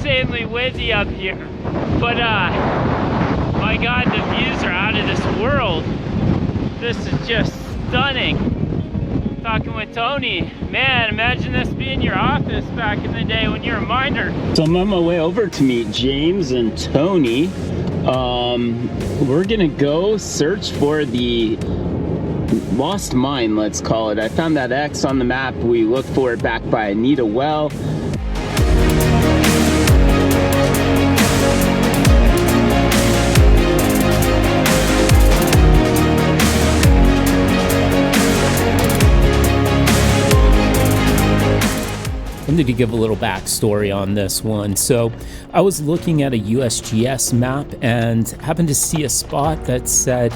insanely windy up here. But my God, the views are out of this world. This is just stunning. Talking with Tony, man, imagine this being your office back in the day when you were a miner. So I'm on my way over to meet James and Tony. We're gonna go search for the lost mine, let's call it. I found that X on the map. We looked for it back by Anita Well. I need to give a little backstory on this one. So I was looking at a USGS map and happened to see a spot that said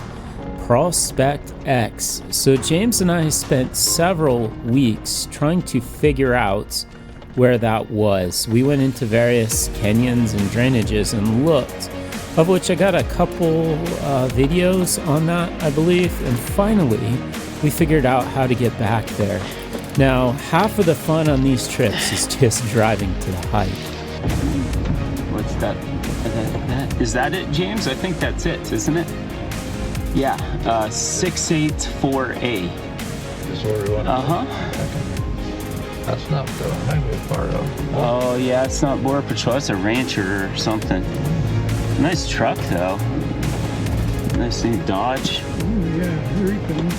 Prospect X. So James and I spent several weeks trying to figure out where that was. We went into various canyons and drainages and looked, of which I got a couple videos on that, I believe. And finally, we figured out how to get back there. Now, half of the fun on these trips is just driving to the height. What's that? Is that it, James? I think that's it, isn't it? Yeah, 684A. This where we want to go? That's not the highway part of. Oh, yeah, it's not Border Patrol. That's a rancher or something. Nice truck, though. Nice new Dodge. Oh, yeah, here he comes.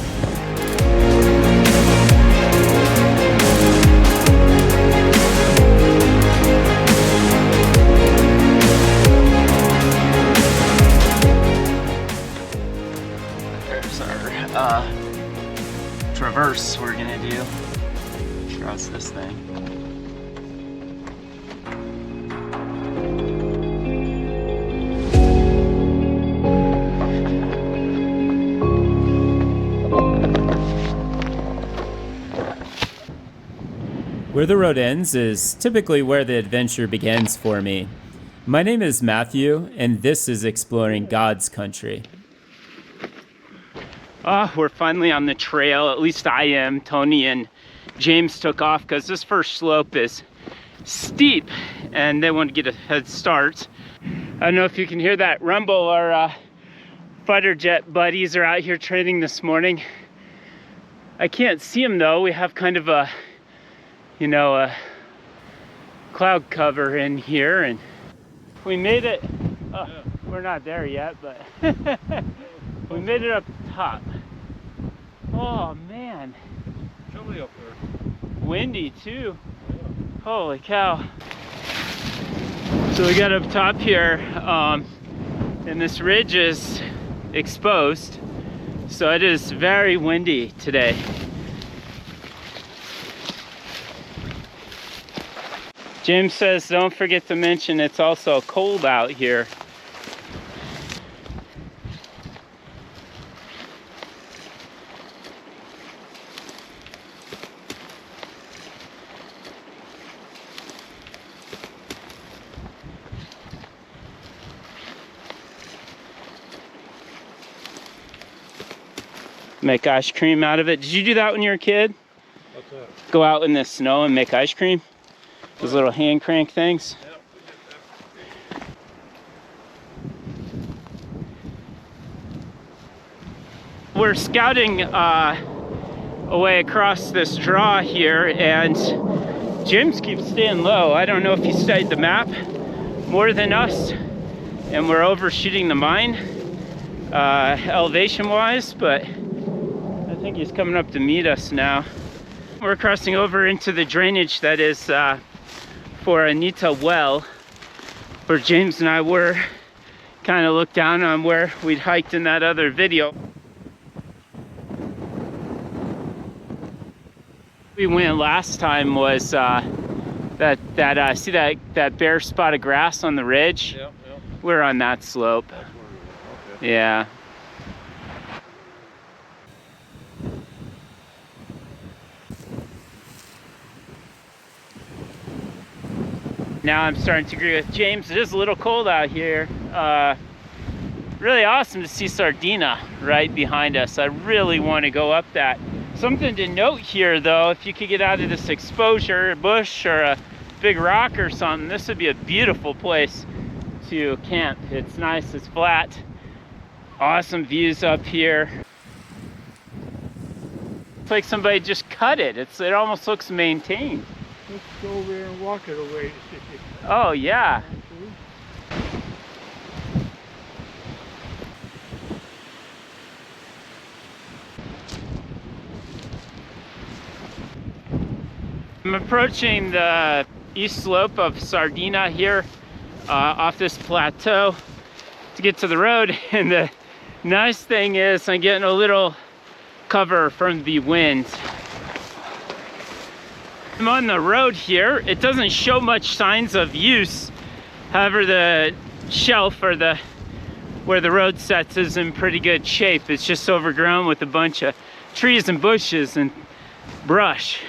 Traverse we're gonna do across this thing. Where the road ends is typically where the adventure begins for me. My name is Matthew, and this is Exploring God's Country. We're finally on the trail, at least I am. Tony and James took off because this first slope is steep and they want to get a head start. I don't know if you can hear that rumble. Our fighter jet buddies are out here training this morning. I can't see them though. We have kind of a, you know, a cloud cover in here, and we made it. We're not there yet, but we made it up top. Oh man, Chilly up there. windy too. Holy cow. So we got up top here, and this ridge is exposed, so it is very windy today. James says don't forget to mention it's also cold out here. Make ice cream out of it. Did you do that when you were a kid? What's that? Go out in the snow and make ice cream? Those little hand crank things? Yep, we did that. We're scouting away across this draw here, and James keeps staying low. I don't know if he studied the map more than us, and we're overshooting the mine elevation-wise, but I think he's coming up to meet us now. We're crossing over into the drainage that is for Anita Well, where James and I were. Kind of looked down on where we'd hiked in that other video. We went last time was see that bare spot of grass on the ridge? Yep. We're on that slope. That's where we were. Okay. Yeah. Now I'm starting to agree with James. It is a little cold out here. Really awesome to see Sardina right behind us. I really want to go up that. Something to note here though, if you could get out of this exposure, bush or a big rock or something, this would be a beautiful place to camp. It's nice, it's flat, awesome views up here. It's like somebody just cut it. It almost looks maintained. Let's go over there and walk it away. Oh yeah. I'm approaching the east slope of Sardina here off this plateau to get to the road, and the nice thing is I'm getting a little cover from the wind. I'm on the road here. It doesn't show much signs of use. However, the shelf or where the road sets is in pretty good shape. It's just overgrown with a bunch of trees and bushes and brush.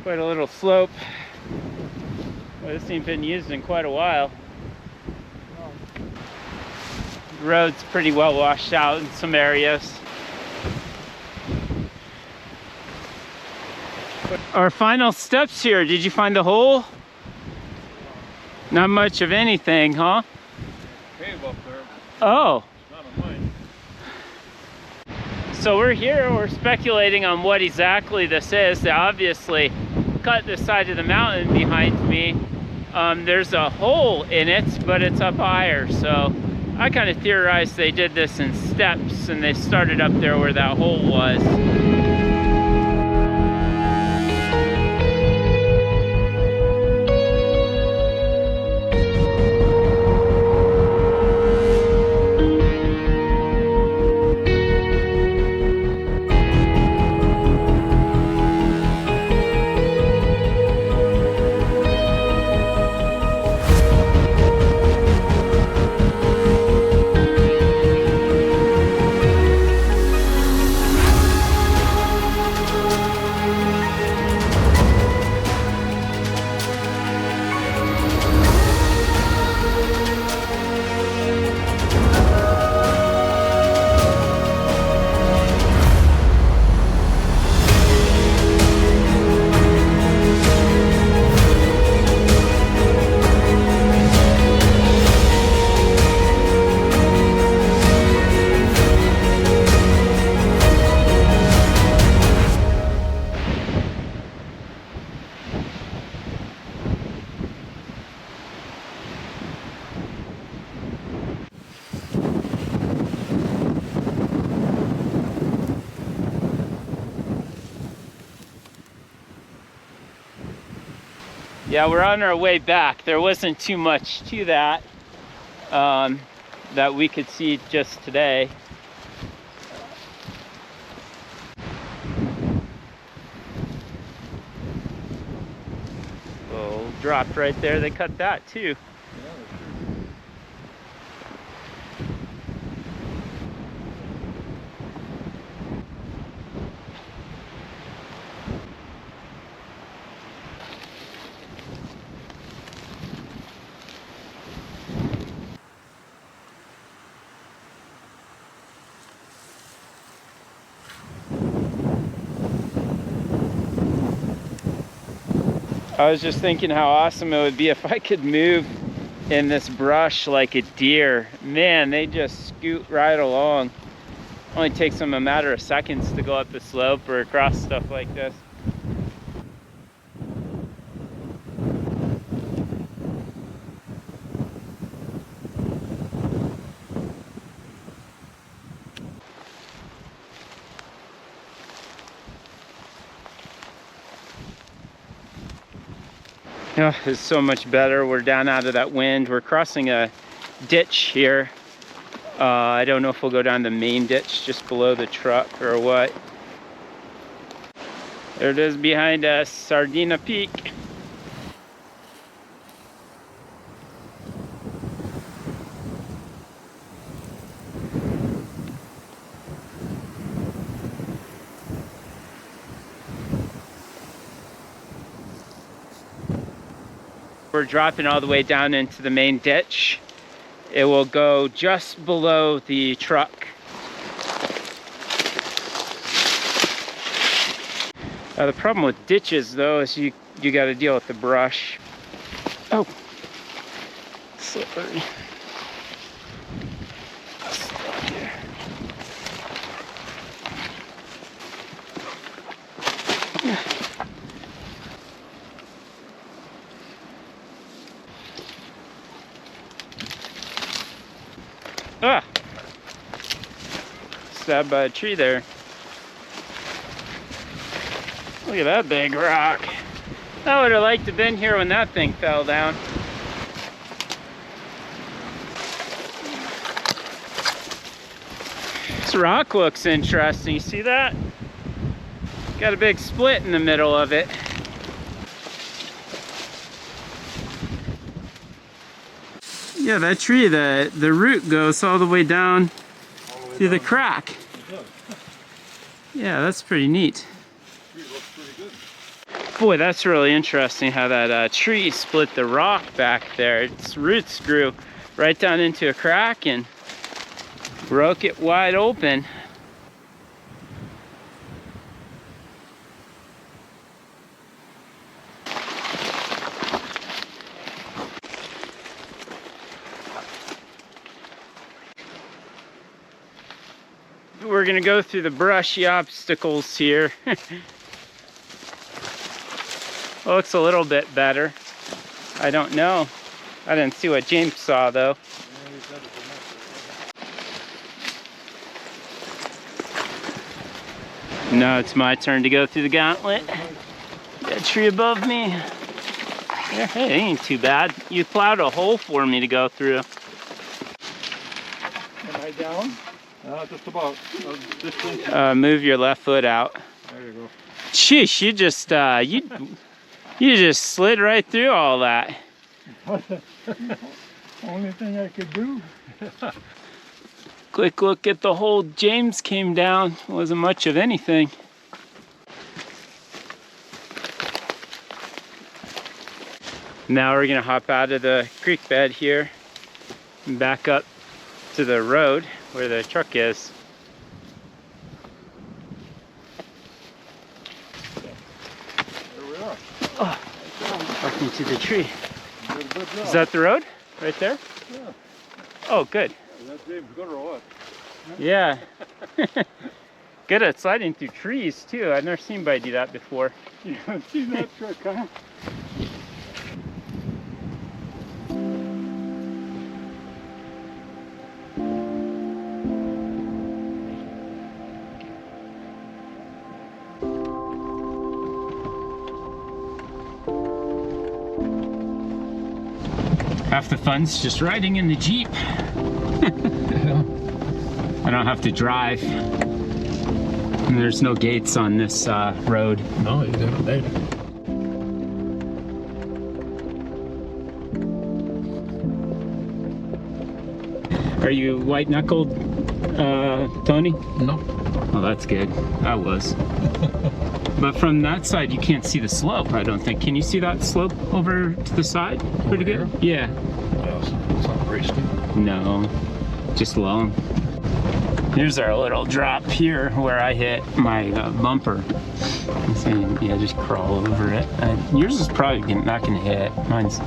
Quite a little slope. Well, this ain't been used in quite a while. The road's pretty well washed out in some areas. Our final steps here. Did you find the hole? Not much of anything, huh? Cave up there. Oh. Not a mine. So we're here, we're speculating on what exactly this is. They obviously cut the side of the mountain behind me. There's a hole in it, but it's up higher. So I kind of theorized they did this in steps and they started up there where that hole was. Yeah, we're on our way back. There wasn't too much to that that we could see just today. Oh, dropped right there. They cut that too. I was just thinking how awesome it would be if I could move in this brush like a deer. Man, they just scoot right along. Only takes them a matter of seconds to go up the slope or across stuff like this. Oh, it's so much better. We're down out of that wind. We're crossing a ditch here. I don't know if we'll go down the main ditch just below the truck or what. There it is behind us, Sardina Peak. We're dropping all the way down into the main ditch. It will go just below the truck. The problem with ditches, though, is you got to deal with the brush. Oh, slippery. Stuck here. Ah! Stabbed by a tree there. Look at that big rock. I would have liked to have been here when that thing fell down. This rock looks interesting. You see that? Got a big split in the middle of it. Yeah, that tree, the root goes all the way down through the crack. Yeah, that's pretty neat. Boy, that's really interesting how that tree split the rock back there. Its roots grew right down into a crack and broke it wide open. We're gonna go through the brushy obstacles here. Looks a little bit better. I don't know. I didn't see what James saw though. Now it's my turn to go through the gauntlet. Got a tree above me. Yeah, hey, it ain't too bad. You plowed a hole for me to go through. Am I down? Just about. This Move your left foot out. There you go. Sheesh, you just you just slid right through all that. Only thing I could do. Quick look at the hole James came down. Wasn't much of anything. Now we're gonna hop out of the creek bed here and back up to the road where the truck is. There we are. Oh, up into the tree. You did a good job. Is that the road? Right there? Yeah. Oh, good. Is that James good or what? Yeah. Good at sliding through trees too. I've never seen anybody do that before. You haven't seen that trick, huh? Half the fun's just riding in the Jeep. Yeah. I don't have to drive. And there's no gates on this road. No, you didn't need it. Are you white-knuckled, Tony? No. Oh, that's good. I was. But from that side, you can't see the slope, I don't think. Can you see that slope over to the side? Pretty Over good? Yeah. Yeah, it's not very steep. No, just long. Here's our little drop here where I hit my bumper. I'm saying, yeah, just crawl over it. Yours is probably not gonna hit. Mine's.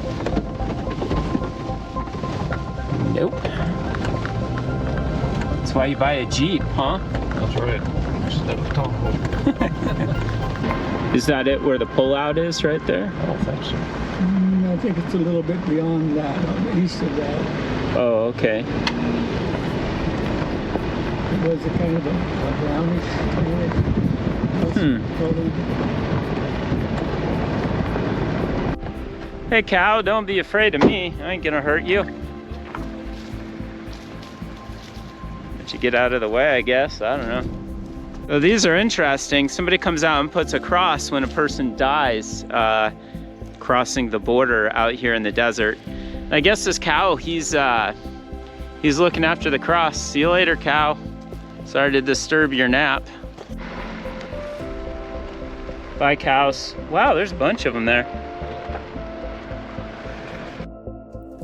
Nope. That's why you buy a Jeep, huh? That's right. Instead of Tahoe. Is that it where the pullout is right there? I don't think so. I think it's a little bit beyond that, on the east of that. Oh, okay. It was a kind of a brownish color. Hey cow, don't be afraid of me. I ain't gonna hurt you. Let you get out of the way, I guess. I don't know. So these are interesting. Somebody comes out and puts a cross when a person dies crossing the border out here in the desert. I guess this cow, he's looking after the cross. See you later, cow. Sorry to disturb your nap. Bye, cows. Wow, there's a bunch of them there.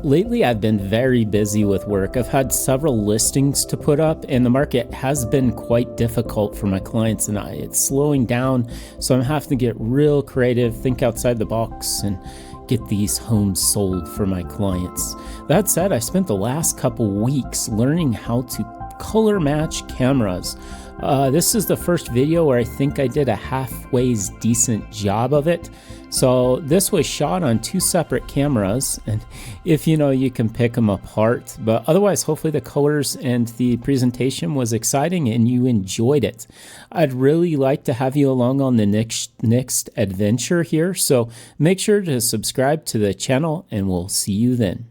Lately, I've been very busy with work. I've had several listings to put up, and the market has been quite difficult for my clients and I. It's slowing down, so I'm having to get real creative, think outside the box, and get these homes sold for my clients. That said, I spent the last couple weeks learning how to color match cameras. This is the first video where I think I did a halfway decent job of it. So this was shot on 2 separate cameras, and if you know, you can pick them apart, but otherwise hopefully the colors and the presentation was exciting and you enjoyed it. I'd really like to have you along on the next adventure here, so make sure to subscribe to the channel and we'll see you then.